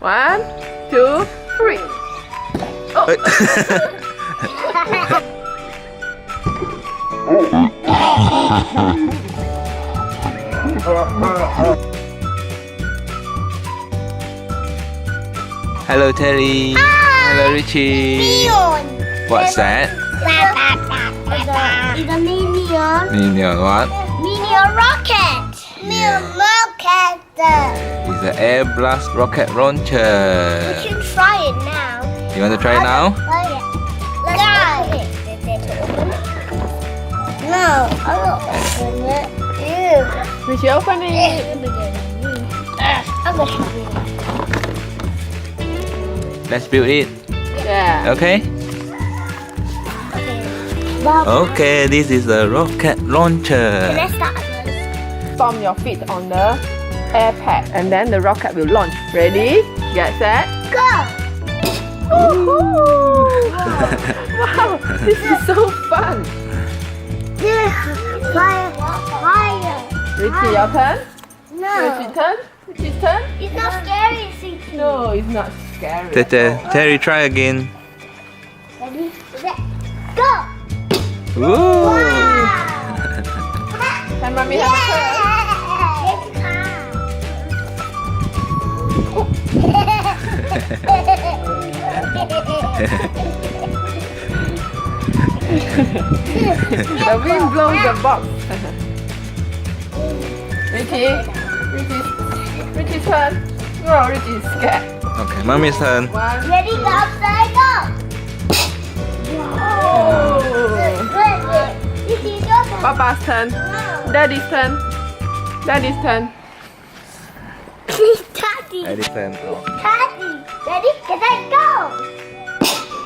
1, 2, 3. Hello Terry. Hello Richie. What's that? It's a minion. Minion what? Minion rocket. Minion rocket. It's an air blast rocket We launcher. can try it now. You want to try it now? Let's try it. No, I don't open it. Ew. Richie, open it. I'm gonna have it. Let's build it. Yeah. Okay? Okay, this is a rocket launcher. Let's start this. Stomp your feet on the air pad and then the rocket will launch. Ready? Get set. Go! Wow, this is so fun. Fire! Fire! Richie, your turn. No! Richie's turn. Richie's turn. It's not scary, CT. No, it's not scary. at all. Terry, try again. Ready? Set. Go! Woo! Can mommy have a turn? The wind blows the box. Richie's turn. No, Richie's scared. Okay, mommy's turn. 1. Ready, go upside go! Oh. This is your turn. Papa's turn. Daddy's turn. Daddy's turn. Daddy. Daddy's turn. Daddy. Ready, get set, go!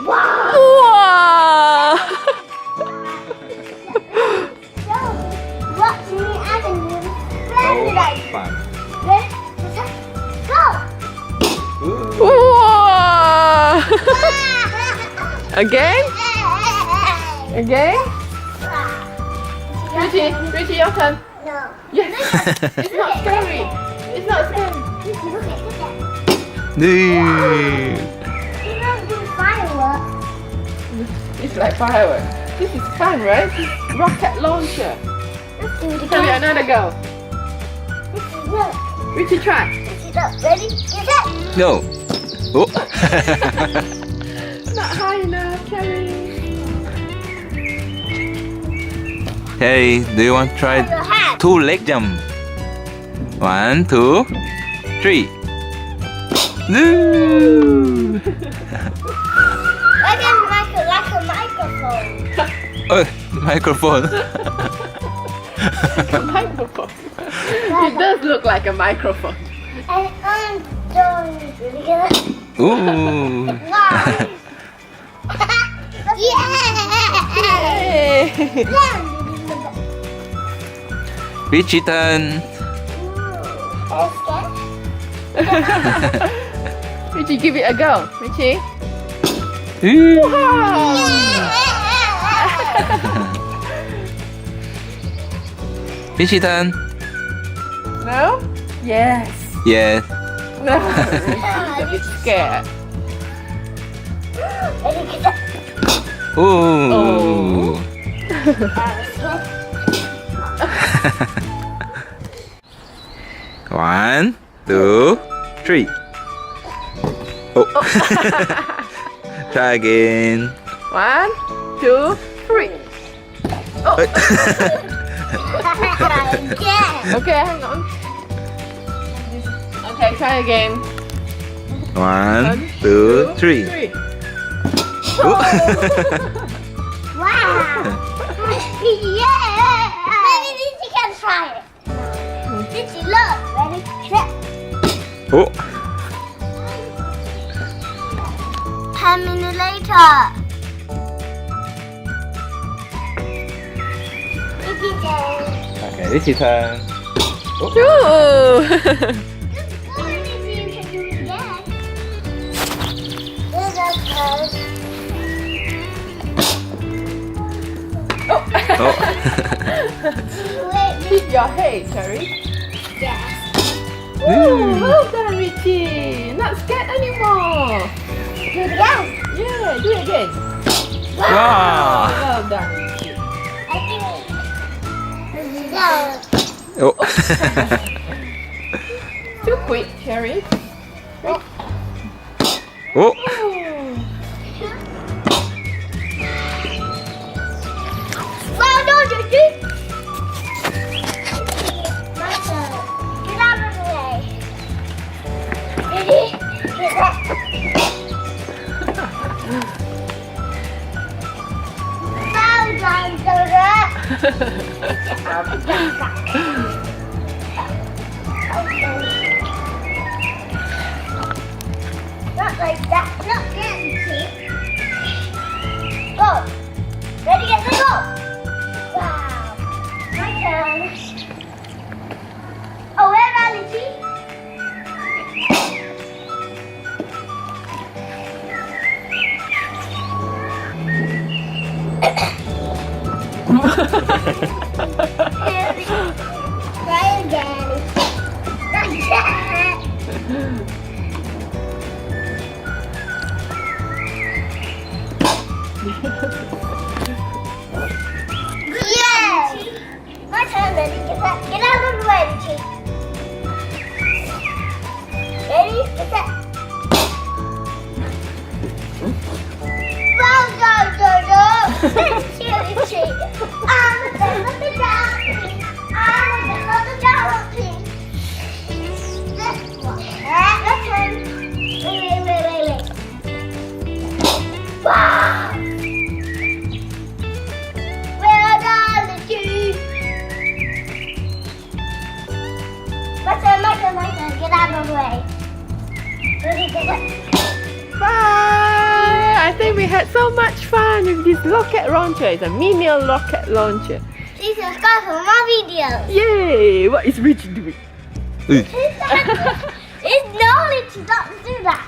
Wow! Wow. So, watch me and you. Ready, Fun. ready, set, go! Wow. Again? Again? Richie, your turn. No. Yes. It's not scary. It's not scary. Look at that. No. You don't do fireworks. It's like fireworks. This is fun, right? Rocket launcher. Let's do it Tell me again. another go. Look. Richie, try. Ready, get set. No. Oh. Not high enough, Cherry. Terry, do you want to try Your hat. 2 leg jump? 1, 2, 3. No. Like a microphone. Microphone. A microphone. It does look like a microphone. And I'm doing it. Ooh. Wow. Yeah. Hey. Richie turn. Richie, give it a go. Richie. Ooh. Wow. Richie turn. No? Yes. Yes. No. Richie's a bit scared. Ooh. One, 2, 3. Oh. Try again. 1, 2, 3. Okay, hang on. Okay, try again. 1, 2, 3. Wow! Yeah! Maybe Digi can try it. Digi, look. Ready, set. Oh. 10 minutes later. Digi turn. Okay, Richie turn. Ooh. Good boy, Digi. You can do it again. Here's our clothes. Oh. Keep your head, Cherry. Yes. Ooh, well done, Richie. Not scared Do it again. Wow. Well done. I think. No. Oh. Too quick, Cherry. Oh. Well done, Gigi. My turn. Get out of the way. Gigi, get that. Well done, Dora. Not like that. Not getting see. Go. Ready, get set, go. Wow. My turn. Oh, where are Lucy? Try again. Like that. Yes! My turn, ready? Get that. Get out of the way, Richie. Ready? Get that. Well done, Dodo. Thank you, Richie. I'm a fan of the galaxy. I'm a fan of the galaxy. This one. That's one. Wait. Wow! Well done, Richie. My turn. Get out of the way. Ready, get that. Bye! I think we had so much fun with this rocket launcher. It's a mini rocket launcher. Please subscribe for more videos. Yay! What is Rich doing? It's knowledge not to do that.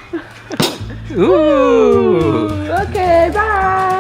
Ooh. Okay, bye!